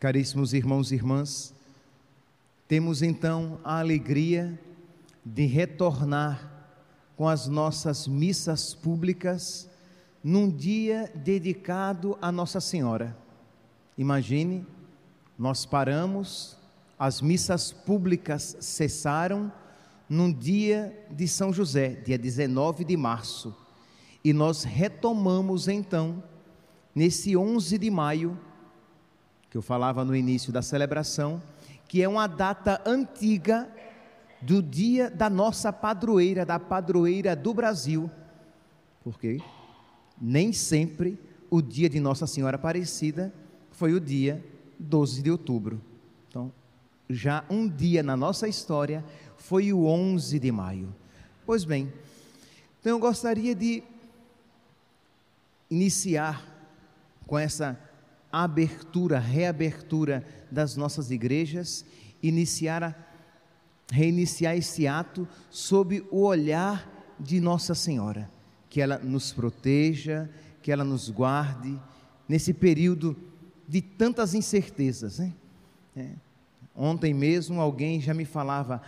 Caríssimos irmãos e irmãs, temos então a alegria de retornar com as nossas missas públicas num dia dedicado a Nossa Senhora. Imagine, nós paramos, as missas públicas cessaram num dia de São José, dia 19 de março, e nós retomamos então, nesse 11 de maio, que eu falava no início da celebração, que é uma data antiga do dia da nossa padroeira, da padroeira do Brasil, porque nem sempre o dia de Nossa Senhora Aparecida foi o dia 12 de outubro. Então, já um dia na nossa história foi o 11 de maio. Pois bem, então eu gostaria de iniciar com essa reabertura das nossas igrejas, reiniciar esse ato sob o olhar de Nossa Senhora, que ela nos proteja, que ela nos guarde, nesse período de tantas incertezas, né? Ontem mesmo alguém já me falava,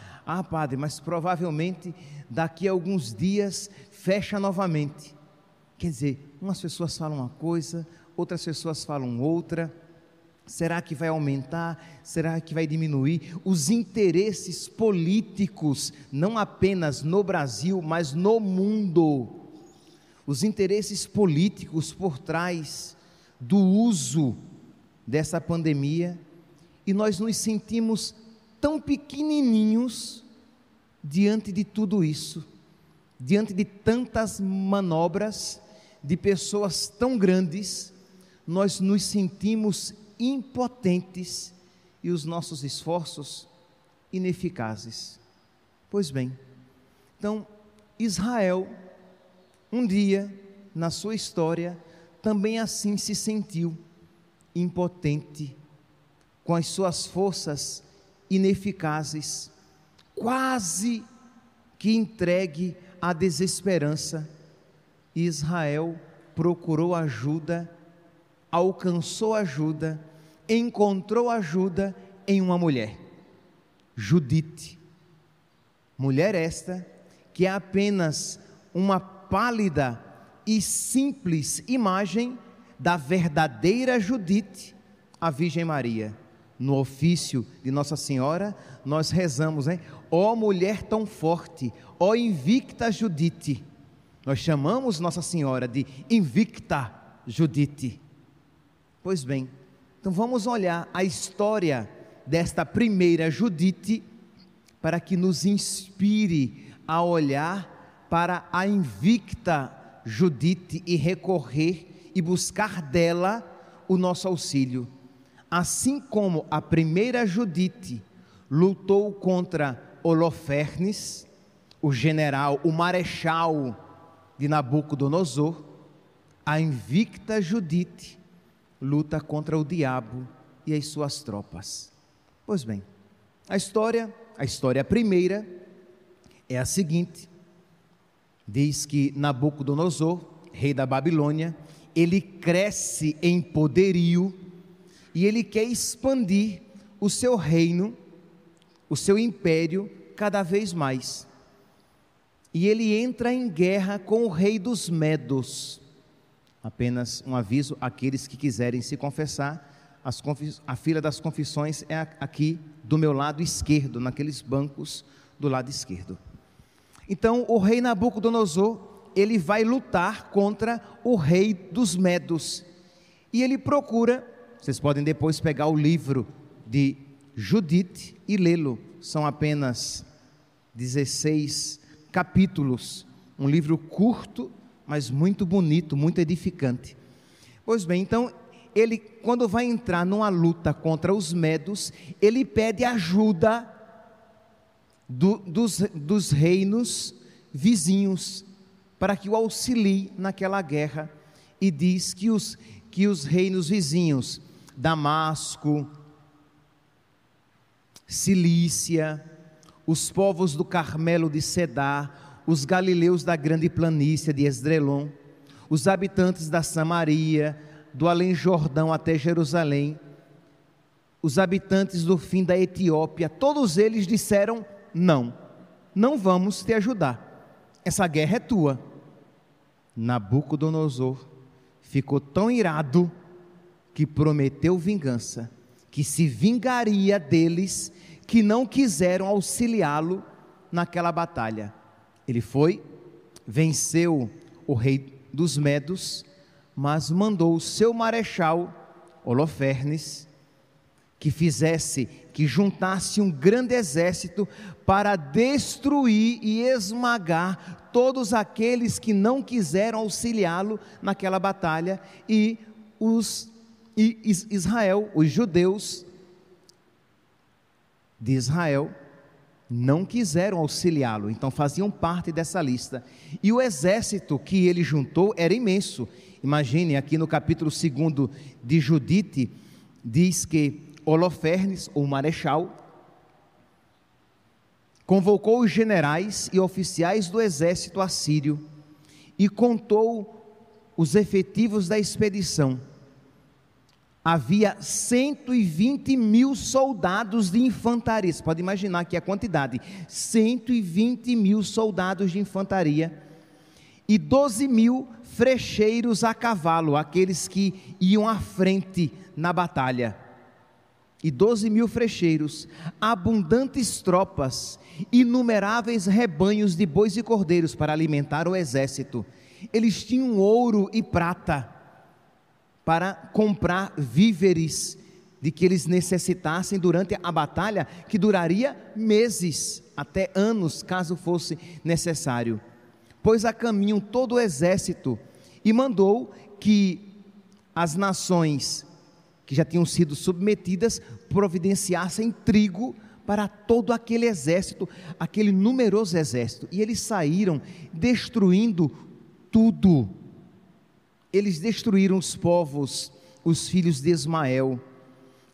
padre, mas provavelmente daqui a alguns dias fecha novamente. Quer dizer, umas pessoas falam uma coisa, outras pessoas falam outra. Será que vai aumentar? Será que vai diminuir? Os interesses políticos, não apenas no Brasil, mas no mundo, os interesses políticos por trás do uso dessa pandemia, e nós nos sentimos tão pequenininhos diante de tudo isso, diante de tantas manobras, de pessoas tão grandes, nós nos sentimos impotentes e os nossos esforços ineficazes. Pois bem, então Israel, um dia na sua história, também assim se sentiu impotente, com as suas forças ineficazes, quase que entregue à desesperança. Israel procurou ajuda, alcançou ajuda, encontrou ajuda em uma mulher, Judite, mulher esta que é apenas uma pálida e simples imagem da verdadeira Judite, a Virgem Maria. No ofício de Nossa Senhora nós rezamos, ó mulher tão forte, ó invicta Judite. Nós chamamos Nossa Senhora de invicta Judite. Pois bem, então vamos olhar a história desta primeira Judite, para que nos inspire a olhar para a invicta Judite e recorrer e buscar dela o nosso auxílio. Assim como a primeira Judite lutou contra Holofernes, o general, o marechal de Nabucodonosor, a invicta Judite luta contra o diabo e as suas tropas. Pois bem, a história primeira é a seguinte: diz que Nabucodonosor, rei da Babilônia, ele cresce em poderio e ele quer expandir o seu reino, o seu império cada vez mais. E ele entra em guerra com o rei dos Medos. Apenas um aviso, aqueles que quiserem se confessar, a fila das confissões é aqui do meu lado esquerdo, naqueles bancos do lado esquerdo. Então o rei Nabucodonosor, ele vai lutar contra o rei dos Medos, e ele procura, vocês podem depois pegar o livro de Judite e lê-lo, são apenas 16 capítulos, um livro curto, mas muito bonito, muito edificante. Pois bem, então ele, quando vai entrar numa luta contra os Medos, ele pede ajuda dos reinos vizinhos, para que o auxilie naquela guerra, e diz que os reinos vizinhos, Damasco, Cilícia, os povos do Carmelo de Cedar, os galileus da grande planície de Esdrelon, os habitantes da Samaria, do além Jordão até Jerusalém, os habitantes do fim da Etiópia, todos eles disseram: não, não vamos te ajudar, essa guerra é tua. Nabucodonosor ficou tão irado que prometeu vingança, que se vingaria deles que não quiseram auxiliá-lo naquela batalha. Ele foi, venceu o rei dos Medos, mas mandou o seu marechal Holofernes que juntasse um grande exército para destruir e esmagar todos aqueles que não quiseram auxiliá-lo naquela batalha, e Israel, os judeus de Israel, não quiseram auxiliá-lo, então faziam parte dessa lista, e o exército que ele juntou era imenso. Imagine, aqui no capítulo 2 de Judite, diz que Holofernes, o marechal, convocou os generais e oficiais do exército assírio e contou os efetivos da expedição. Havia 120.000 soldados de infantaria. Você pode imaginar aqui a quantidade: 120.000 soldados de infantaria e 12.000 frecheiros a cavalo, aqueles que iam à frente na batalha. E 12.000 frecheiros, abundantes tropas, inumeráveis rebanhos de bois e cordeiros para alimentar o exército. Eles tinham ouro e prata para comprar víveres de que eles necessitassem durante a batalha, que duraria meses, até anos, caso fosse necessário. Pôs a caminho todo o exército e mandou que as nações que já tinham sido submetidas providenciassem trigo para todo aquele exército, aquele numeroso exército. E eles saíram destruindo tudo. Eles destruíram os povos, os filhos de Ismael.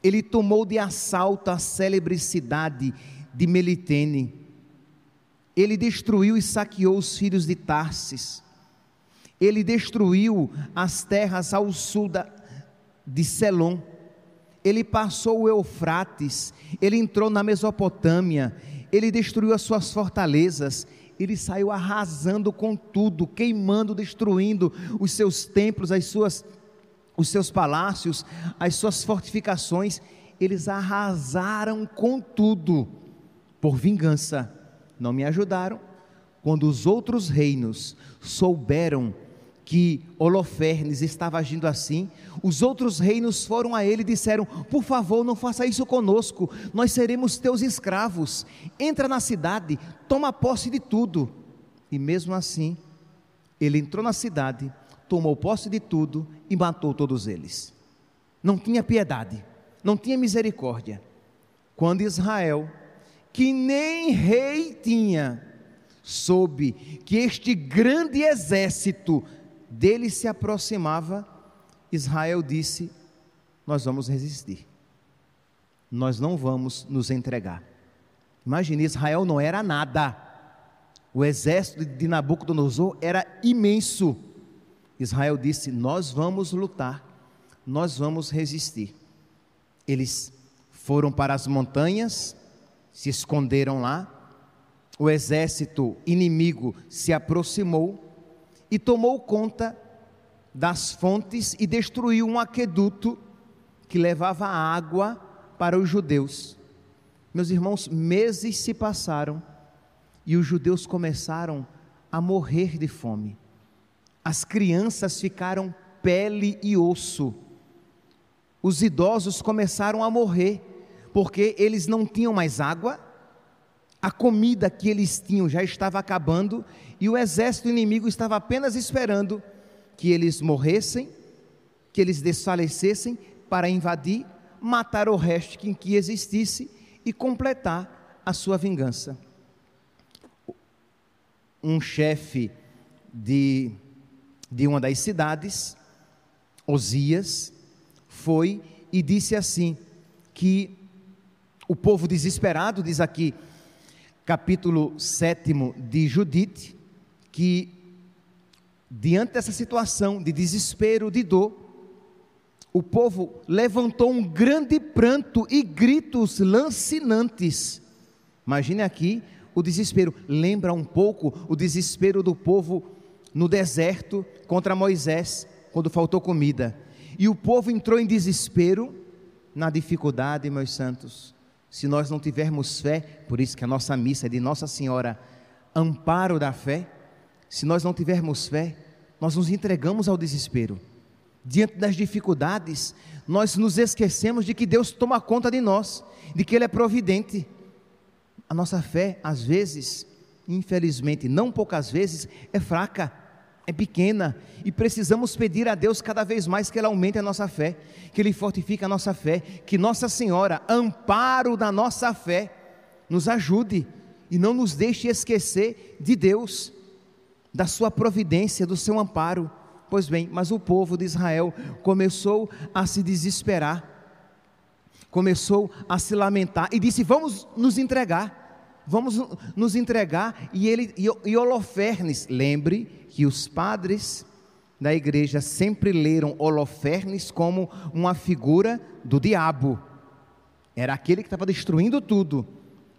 Ele tomou de assalto a célebre cidade de Melitene. Ele destruiu e saqueou os filhos de Tarsis. Ele destruiu as terras ao sul de Selom. Ele passou o Eufrates, ele entrou na Mesopotâmia, ele destruiu as suas fortalezas, ele saiu arrasando com tudo, queimando, destruindo os seus templos, os seus palácios, as suas fortificações. Eles arrasaram com tudo. Por vingança, não me ajudaram. Quando os outros reinos souberam que Holofernes estava agindo assim, os outros reinos foram a ele e disseram: por favor, não faça isso conosco, nós seremos teus escravos, entra na cidade, toma posse de tudo. E mesmo assim, ele entrou na cidade, tomou posse de tudo e matou todos eles. Não tinha piedade, não tinha misericórdia. Quando Israel, que nem rei tinha, soube que este grande exército dele se aproximava, Israel disse: nós vamos resistir, nós não vamos nos entregar. Imagine, Israel não era nada, o exército de Nabucodonosor era imenso. Israel disse: nós vamos lutar, nós vamos resistir. Eles foram para as montanhas, se esconderam lá. O exército inimigo se aproximou e tomou conta das fontes e destruiu um aqueduto que levava água para os judeus. Meus irmãos, meses se passaram e os judeus começaram a morrer de fome. As crianças ficaram pele e osso. Os idosos começaram a morrer, porque eles não tinham mais água, a comida que eles tinham já estava acabando, e o exército inimigo estava apenas esperando que eles morressem, que eles desfalecessem, para invadir, matar o resto que existisse e completar a sua vingança. Um chefe de uma das cidades, Osias, foi e disse assim, que o povo desesperado, diz aqui, capítulo 7 de Judite, que diante dessa situação de desespero, de dor, o povo levantou um grande pranto e gritos lancinantes. Imagine aqui o desespero. Lembra um pouco o desespero do povo no deserto contra Moisés, quando faltou comida. E o povo entrou em desespero na dificuldade, meus santos. Se nós não tivermos fé, por isso que a nossa missa é de Nossa Senhora, amparo da fé. Se nós não tivermos fé, nós nos entregamos ao desespero. Diante das dificuldades, nós nos esquecemos de que Deus toma conta de nós, de que Ele é providente. A nossa fé, às vezes, infelizmente, não poucas vezes, é fraca, é pequena, e precisamos pedir a Deus cada vez mais que Ele aumente a nossa fé, que Ele fortifique a nossa fé, que Nossa Senhora, amparo da nossa fé, nos ajude e não nos deixe esquecer de Deus, da sua providência, do seu amparo. Pois bem, mas o povo de Israel começou a se desesperar, começou a se lamentar e disse: vamos nos entregar, e Holofernes, lembre que os padres da igreja sempre leram Holofernes como uma figura do diabo, era aquele que estava destruindo tudo,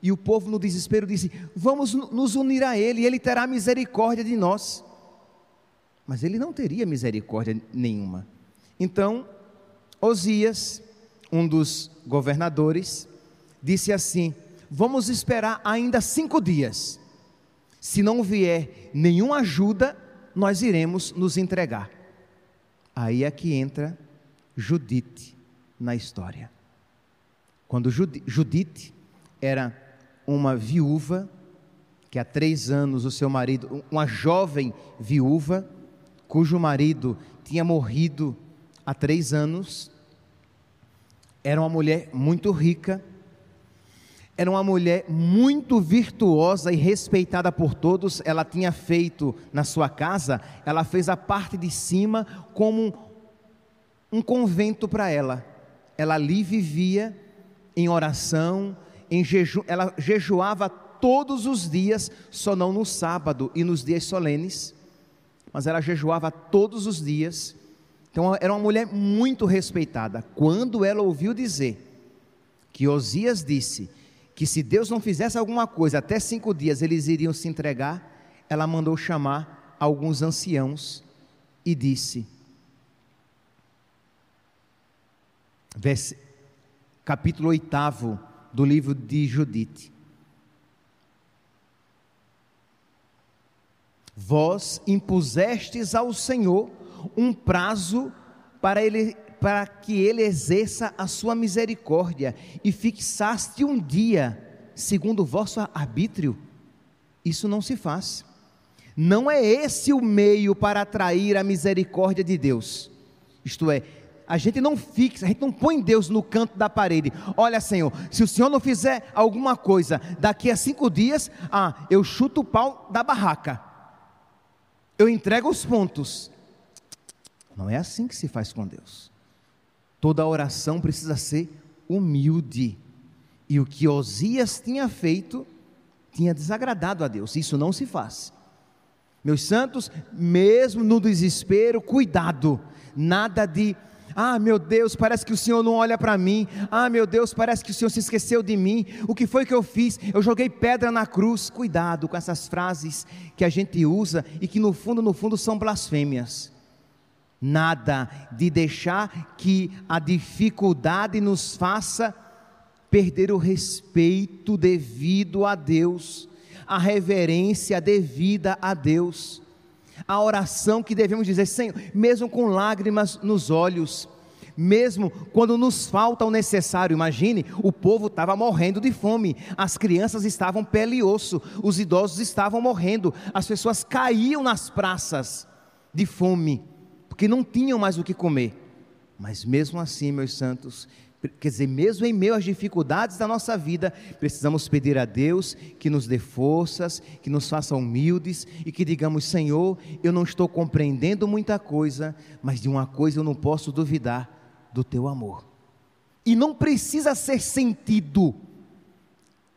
e o povo no desespero disse: vamos nos unir a ele, e ele terá misericórdia de nós. Mas ele não teria misericórdia nenhuma. Então, Osias, um dos governadores, disse assim: vamos esperar ainda 5 dias, se não vier nenhuma ajuda, nós iremos nos entregar. Aí é que entra Judite na história. Quando Judite era uma viúva, que há 3 anos o seu marido, uma jovem viúva, cujo marido tinha morrido há 3 anos, era uma mulher muito rica, era uma mulher muito virtuosa e respeitada por todos. Ela tinha feito na sua casa, ela fez a parte de cima como um convento para ela. Ela ali vivia em oração, em jejum, ela jejuava todos os dias, só não no sábado e nos dias solenes, mas ela jejuava todos os dias. Então era uma mulher muito respeitada. Quando ela ouviu dizer que Osias disse que se Deus não fizesse alguma coisa, até 5 dias eles iriam se entregar, ela mandou chamar alguns anciãos e disse, capítulo 8 do livro de Judite: vós impusestes ao Senhor um prazo para que Ele exerça a sua misericórdia, e fixaste um dia, segundo o vosso arbítrio. Isso não se faz. Não é esse o meio para atrair a misericórdia de Deus. Isto é, a gente não fixa, a gente não põe Deus no canto da parede. Olha, Senhor, se o Senhor não fizer alguma coisa daqui a 5 dias, eu chuto o pau da barraca, eu entrego os pontos. Não é assim que se faz com Deus. Toda oração precisa ser humilde, e o que Osias tinha feito tinha desagradado a Deus. Isso não se faz. Meus santos, mesmo no desespero, cuidado, nada de meu Deus, parece que o Senhor não olha para mim, meu Deus, parece que o Senhor se esqueceu de mim, o que foi que eu fiz? Eu joguei pedra na cruz. Cuidado com essas frases que a gente usa e que no fundo são blasfêmias. Nada de deixar que a dificuldade nos faça perder o respeito devido a Deus, a reverência devida a Deus, a oração que devemos dizer, Senhor, mesmo com lágrimas nos olhos, mesmo quando nos falta o necessário. Imagine, o povo estava morrendo de fome, as crianças estavam pele e osso, os idosos estavam morrendo, as pessoas caíam nas praças de fome, porque não tinham mais o que comer. Mas mesmo assim, meus santos, quer dizer, mesmo em meio às dificuldades da nossa vida, precisamos pedir a Deus que nos dê forças, que nos faça humildes e que digamos, Senhor, eu não estou compreendendo muita coisa, mas de uma coisa eu não posso duvidar, do teu amor. E não precisa ser sentido,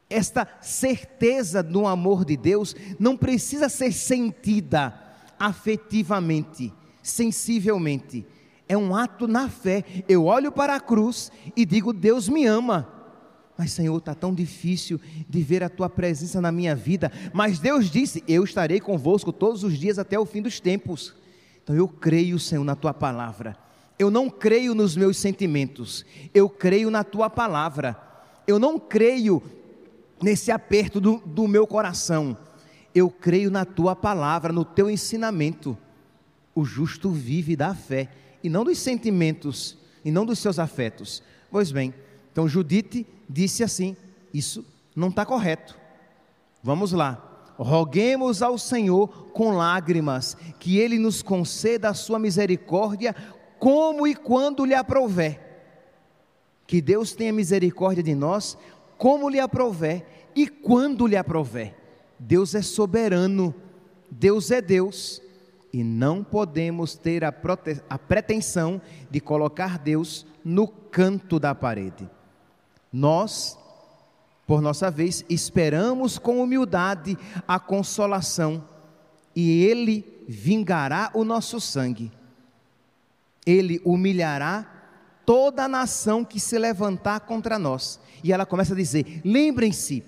esta certeza do amor de Deus não precisa ser sentida afetivamente, sensivelmente. é um ato na fé. Eu olho para a cruz e digo: Deus me ama. Mas Senhor, está tão difícil de ver a Tua presença na minha vida. Mas Deus disse: eu estarei convosco todos os dias até o fim dos tempos. Então eu creio, Senhor, na Tua palavra. Eu não creio nos meus sentimentos, eu creio na Tua palavra. Eu não creio nesse aperto do meu coração, eu creio na Tua palavra, no Teu ensinamento. O justo vive da fé, e não dos sentimentos, e não dos seus afetos. Pois bem, então Judite disse assim: isso não está correto. Vamos lá. Roguemos ao Senhor com lágrimas, que Ele nos conceda a sua misericórdia, como e quando lhe aprouver. Que Deus tenha misericórdia de nós, como lhe aprouver e quando lhe aprouver. Deus é soberano, Deus é Deus, e não podemos ter a pretensão de colocar Deus no canto da parede. Nós, por nossa vez, esperamos com humildade a consolação, e Ele vingará o nosso sangue. Ele humilhará toda a nação que se levantar contra nós. E ela começa a dizer: lembrem-se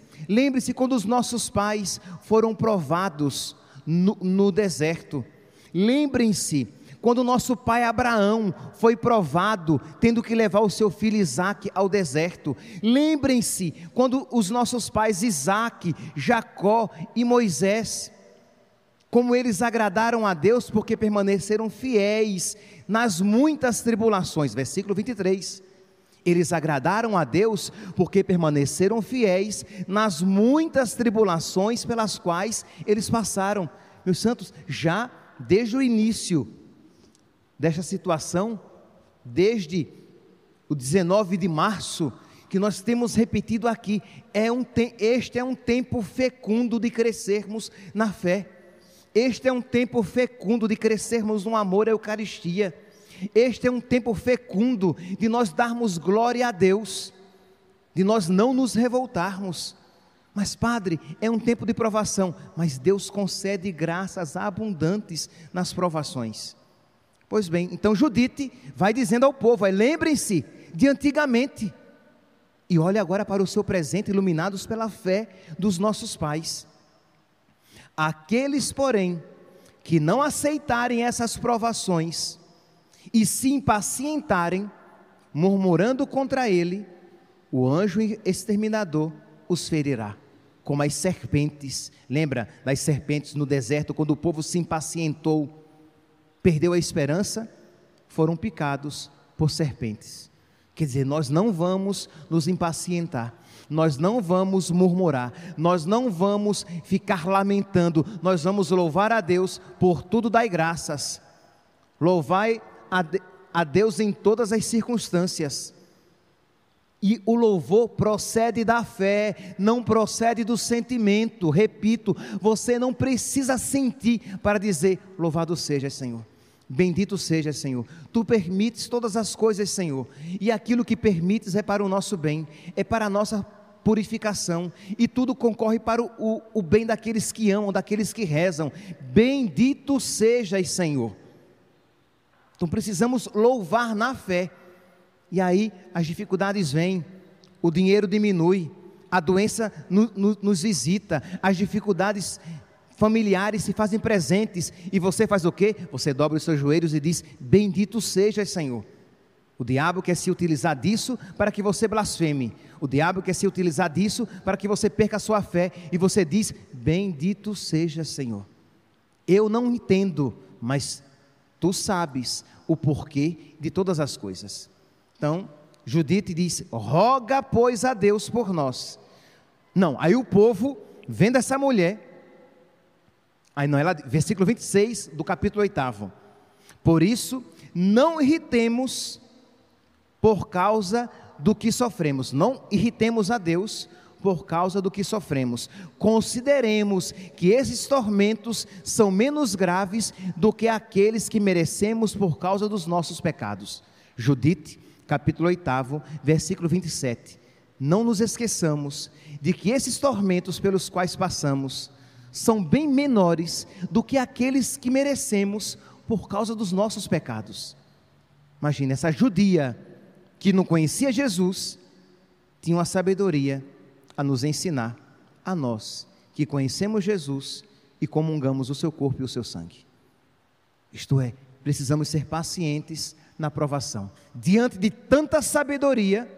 quando os nossos pais foram provados no deserto. Lembrem-se quando o nosso pai Abraão foi provado, tendo que levar o seu filho Isaque ao deserto. Lembrem-se quando os nossos pais Isaque, Jacó e Moisés, como eles agradaram a Deus porque permaneceram fiéis nas muitas tribulações. Versículo 23. Eles agradaram a Deus porque permaneceram fiéis nas muitas tribulações pelas quais eles passaram. Meus santos, já desde o início desta situação, desde o 19 de março, que nós temos repetido aqui, este é um tempo fecundo de crescermos na fé. Este é um tempo fecundo de crescermos no amor à Eucaristia. Este é um tempo fecundo de nós darmos glória a Deus, de nós não nos revoltarmos. Mas Padre, é um tempo de provação, mas Deus concede graças abundantes nas provações. Pois bem, então Judite vai dizendo ao povo: lembrem-se de antigamente, e olhe agora para o seu presente, iluminados pela fé dos nossos pais. Aqueles, porém, que não aceitarem essas provações e se impacientarem, murmurando contra ele, o anjo exterminador os ferirá, como as serpentes. Lembra das serpentes no deserto, quando o povo se impacientou, perdeu a esperança, foram picados por serpentes. Quer dizer, nós não vamos nos impacientar, nós não vamos murmurar, nós não vamos ficar lamentando, nós vamos louvar a Deus por tudo. Dai graças, louvai a Deus em todas as circunstâncias. E o louvor procede da fé, não procede do sentimento. Repito, você não precisa sentir para dizer: louvado seja Senhor, bendito seja Senhor. Tu permites todas as coisas, Senhor, e aquilo que permites é para o nosso bem, é para a nossa purificação, e tudo concorre para o bem daqueles que amam, daqueles que rezam. Bendito sejas, Senhor. Então precisamos louvar na fé. E aí as dificuldades vêm, o dinheiro diminui, a doença nos visita, as dificuldades familiares se fazem presentes, e você faz o quê? Você dobra os seus joelhos e diz: bendito sejas, Senhor. O diabo quer se utilizar disso para que você blasfeme, o diabo quer se utilizar disso para que você perca a sua fé, e você diz: bendito seja, Senhor. Eu não entendo, mas Tu sabes o porquê de todas as coisas. Então, Judite disse: roga, pois, a Deus por nós. Não, aí o povo, vendo essa mulher, aí não, versículo 26 do capítulo 8. Por isso, não irritemos por causa do que sofremos. Não irritemos a Deus por causa do que sofremos. Consideremos que esses tormentos são menos graves do que aqueles que merecemos por causa dos nossos pecados. Judite, capítulo 8, versículo 27. Não nos esqueçamos de que esses tormentos pelos quais passamos são bem menores do que aqueles que merecemos por causa dos nossos pecados. Imagina, essa judia que não conhecia Jesus, tinha uma sabedoria a nos ensinar, a nós que conhecemos Jesus e comungamos o seu corpo e o seu sangue. Isto é, precisamos ser pacientes na provação. Diante de tanta sabedoria,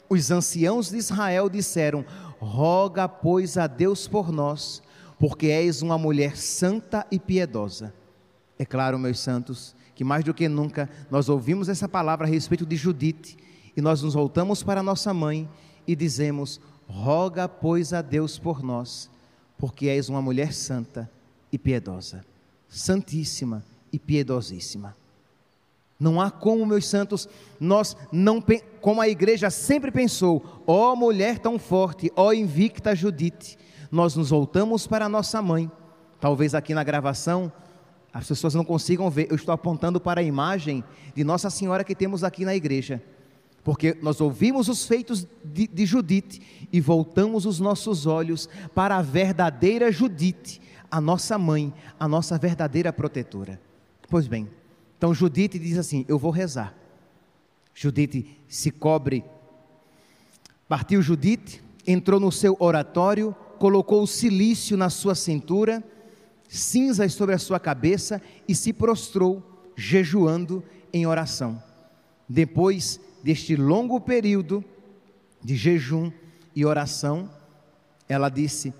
os anciãos de Israel disseram: roga, pois, a Deus por nós, porque és uma mulher santa e piedosa. É claro, meus santos, que mais do que nunca nós ouvimos essa palavra a respeito de Judite, e nós nos voltamos para nossa mãe e dizemos: roga, pois, a Deus por nós, porque és uma mulher santa e piedosa, santíssima e piedosíssima. Não há como, meus santos, nós não, como a igreja sempre pensou, ó mulher tão forte, ó invicta Judite, nós nos voltamos para a nossa mãe. Talvez aqui na gravação as pessoas não consigam ver, eu estou apontando para a imagem de Nossa Senhora que temos aqui na igreja, porque nós ouvimos os feitos de Judite e voltamos os nossos olhos para a verdadeira Judite, a nossa mãe, a nossa verdadeira protetora. Pois bem, então Judite diz assim: eu vou rezar. Judite se cobre, partiu Judite, entrou no seu oratório, colocou o cilício na sua cintura, cinzas sobre a sua cabeça e se prostrou, jejuando em oração. Depois deste longo período de jejum e oração, ela disse: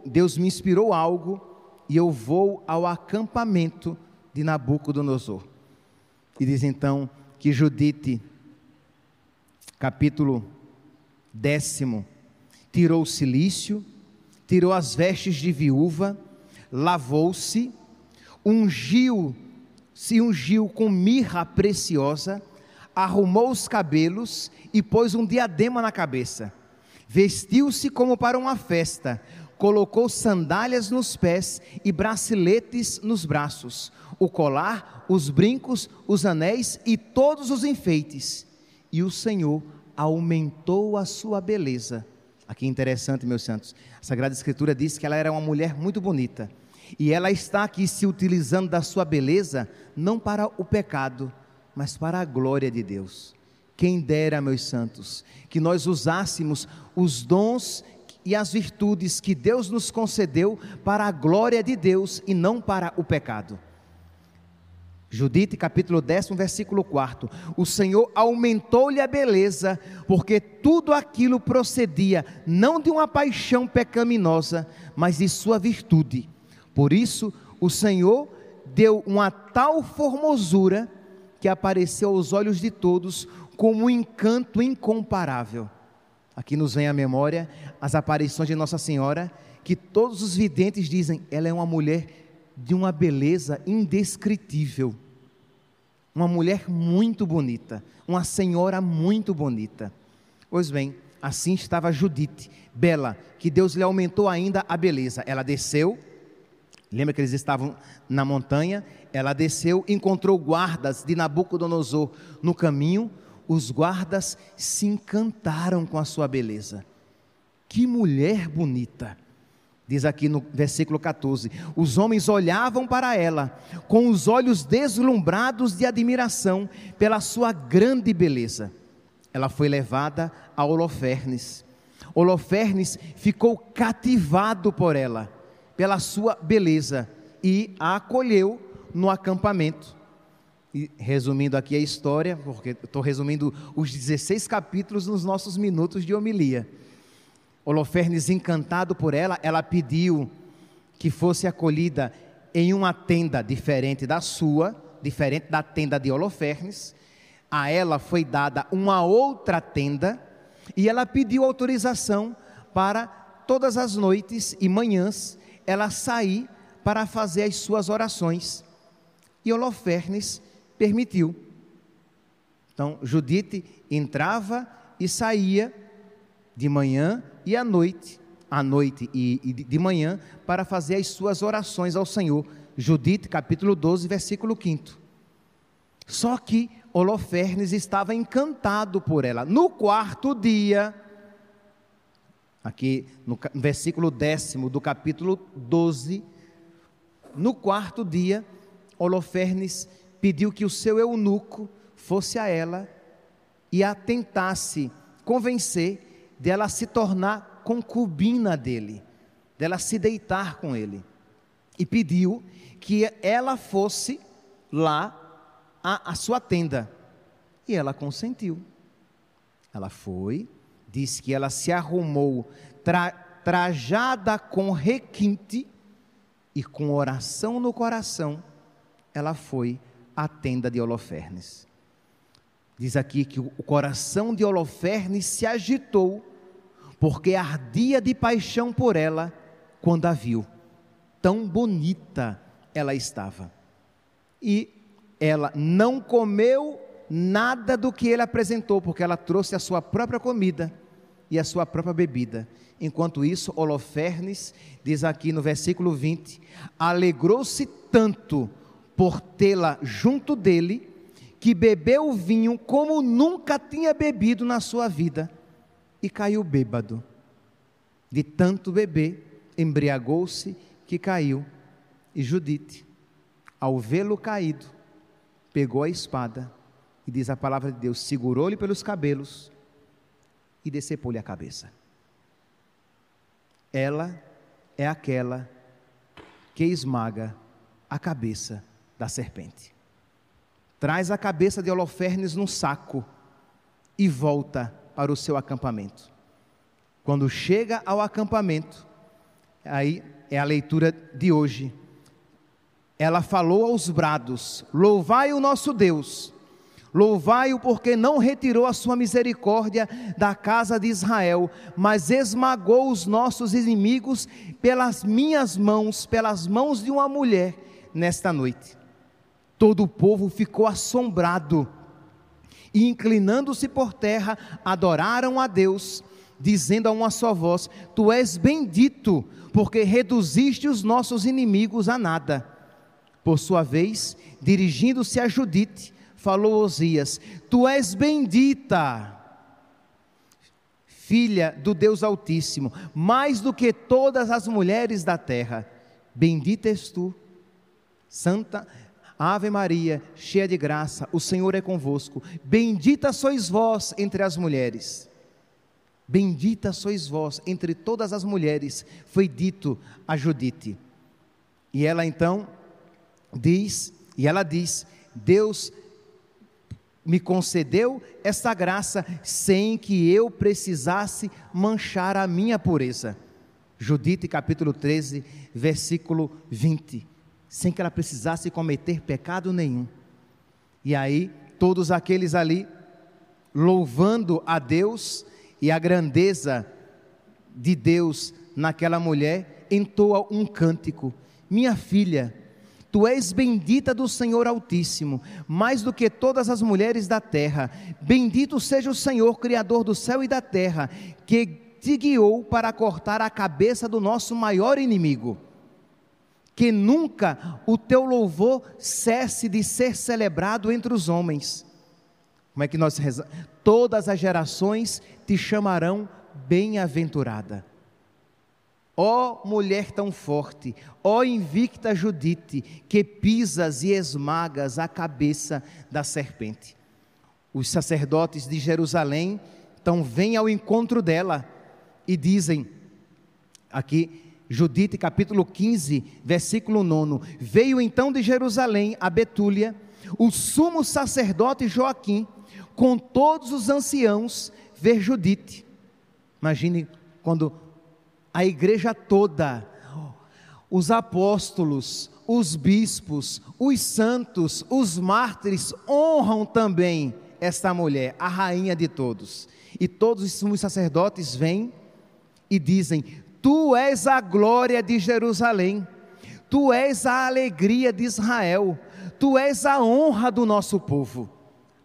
Deus me inspirou algo e eu vou ao acampamento de Nabucodonosor. E diz então que Judite, capítulo 10, tirou o cilício, tirou as vestes de viúva, lavou-se, se ungiu com mirra preciosa, arrumou os cabelos e pôs um diadema na cabeça, vestiu-se como para uma festa, colocou sandálias nos pés e braceletes nos braços, o colar, os brincos, os anéis e todos os enfeites, e o Senhor aumentou a sua beleza. Aqui é interessante, meus santos, a Sagrada Escritura diz que ela era uma mulher muito bonita, e ela está aqui se utilizando da sua beleza, não para o pecado, mas para a glória de Deus. Quem dera, meus santos, que nós usássemos os dons e as virtudes que Deus nos concedeu para a glória de Deus e não para o pecado. Judite, capítulo 10, versículo 4, o Senhor aumentou-lhe a beleza, porque tudo aquilo procedia, não de uma paixão pecaminosa, mas de sua virtude. Por isso, o Senhor deu uma tal formosura, que apareceu aos olhos de todos, como um encanto incomparável. Aqui nos vem à memória as aparições de Nossa Senhora, que todos os videntes dizem, ela é uma mulher de uma beleza indescritível, uma mulher muito bonita, uma senhora muito bonita. Pois bem, assim estava Judite, bela, que Deus lhe aumentou ainda a beleza. Ela desceu, lembra que eles estavam na montanha, ela desceu, encontrou guardas de Nabucodonosor no caminho, os guardas se encantaram com a sua beleza. Que mulher bonita! Diz aqui no versículo 14, os homens olhavam para ela, com os olhos deslumbrados de admiração, pela sua grande beleza. Ela foi levada a Holofernes. Holofernes ficou cativado por ela, pela sua beleza, e a acolheu no acampamento. E resumindo aqui a história, porque estou resumindo os 16 capítulos nos nossos minutos de homilia. Holofernes, encantado por ela, ela pediu que fosse acolhida em uma tenda diferente da sua, diferente da tenda de Holofernes. A ela foi dada uma outra tenda, e ela pediu autorização para todas as noites e manhãs ela sair para fazer as suas orações, e Holofernes permitiu. Então Judite entrava e saía de manhã e à noite e de manhã, para fazer as suas orações ao Senhor. Judite, capítulo 12, versículo 5. Só que Holofernes estava encantado por ela. No quarto dia, aqui no versículo 10 do capítulo 12, no quarto dia, Holofernes pediu que o seu eunuco fosse a ela e a tentasse convencer dela se tornar concubina dele, dela se deitar com ele, e pediu que ela fosse lá à sua tenda, e ela consentiu. Ela foi, diz que ela se arrumou trajada com requinte, e com oração no coração, ela foi à tenda de Holofernes. Diz aqui que o coração de Holofernes se agitou, porque ardia de paixão por ela, quando a viu. Tão bonita ela estava. E ela não comeu nada do que ele apresentou, porque ela trouxe a sua própria comida e a sua própria bebida. Enquanto isso, Holofernes, diz aqui no versículo 20, alegrou-se tanto por tê-la junto dele, que bebeu o vinho como nunca tinha bebido na sua vida, e caiu bêbado. De tanto beber, embriagou-se, que caiu. E Judite, ao vê-lo caído, pegou a espada, e diz a palavra de Deus, segurou-lhe pelos cabelos, e decepou-lhe a cabeça. Ela é aquela que esmaga a cabeça da serpente. Traz a cabeça de Holofernes num saco e volta para o seu acampamento. Quando chega ao acampamento, aí é a leitura de hoje, ela falou aos brados, louvai o nosso Deus, louvai-o porque não retirou a sua misericórdia da casa de Israel, mas esmagou os nossos inimigos pelas minhas mãos, pelas mãos de uma mulher, nesta noite. Todo o povo ficou assombrado, e inclinando-se por terra, adoraram a Deus, dizendo a uma só voz, tu és bendito, porque reduziste os nossos inimigos a nada. Por sua vez, dirigindo-se a Judite, falou Osias, tu és bendita, filha do Deus Altíssimo, mais do que todas as mulheres da terra, bendita és tu, Santa Ave Maria, cheia de graça, o Senhor é convosco, bendita sois vós entre as mulheres, bendita sois vós entre todas as mulheres, foi dito a Judite. E ela então diz, Deus me concedeu essa graça sem que eu precisasse manchar a minha pureza. Judite capítulo 13, versículo 20, sem que ela precisasse cometer pecado nenhum. E aí, todos aqueles ali, louvando a Deus e a grandeza de Deus naquela mulher, entoa um cântico, minha filha, tu és bendita do Senhor Altíssimo, mais do que todas as mulheres da terra, bendito seja o Senhor, Criador do céu e da terra, que te guiou para cortar a cabeça do nosso maior inimigo, que nunca o teu louvor cesse de ser celebrado entre os homens. Como é que nós rezamos? Todas as gerações te chamarão bem-aventurada. Ó mulher tão forte, ó invicta Judite, que pisas e esmagas a cabeça da serpente. Os sacerdotes de Jerusalém então vêm ao encontro dela e dizem, aqui Judite capítulo 15, versículo 9, veio então de Jerusalém a Betúlia, o sumo sacerdote Joaquim, com todos os anciãos, ver Judite. Imagine quando a igreja toda, os apóstolos, os bispos, os santos, os mártires, honram também esta mulher, a rainha de todos. E todos os sumos sacerdotes vêm e dizem, tu és a glória de Jerusalém, tu és a alegria de Israel, tu és a honra do nosso povo.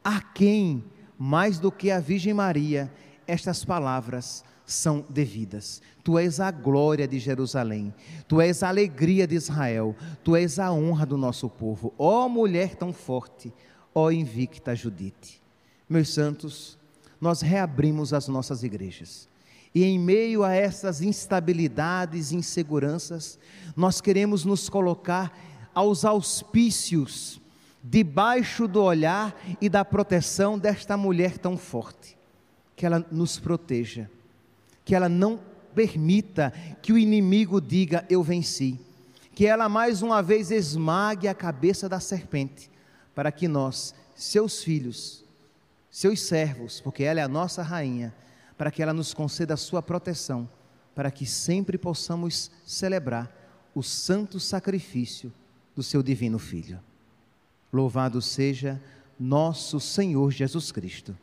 A quem, mais do que a Virgem Maria, estas palavras são devidas. Tu és a glória de Jerusalém, tu és a alegria de Israel, tu és a honra do nosso povo, ó mulher tão forte, ó invicta Judite. Meus santos, nós reabrimos as nossas igrejas, e em meio a essas instabilidades e inseguranças, nós queremos nos colocar aos auspícios debaixo do olhar e da proteção desta mulher tão forte. Que ela nos proteja, que ela não permita que o inimigo diga: eu venci. Que ela mais uma vez esmague a cabeça da serpente, para que nós, seus filhos, seus servos, porque ela é a nossa rainha, para que ela nos conceda a sua proteção, para que sempre possamos celebrar o santo sacrifício do seu divino Filho. Louvado seja nosso Senhor Jesus Cristo,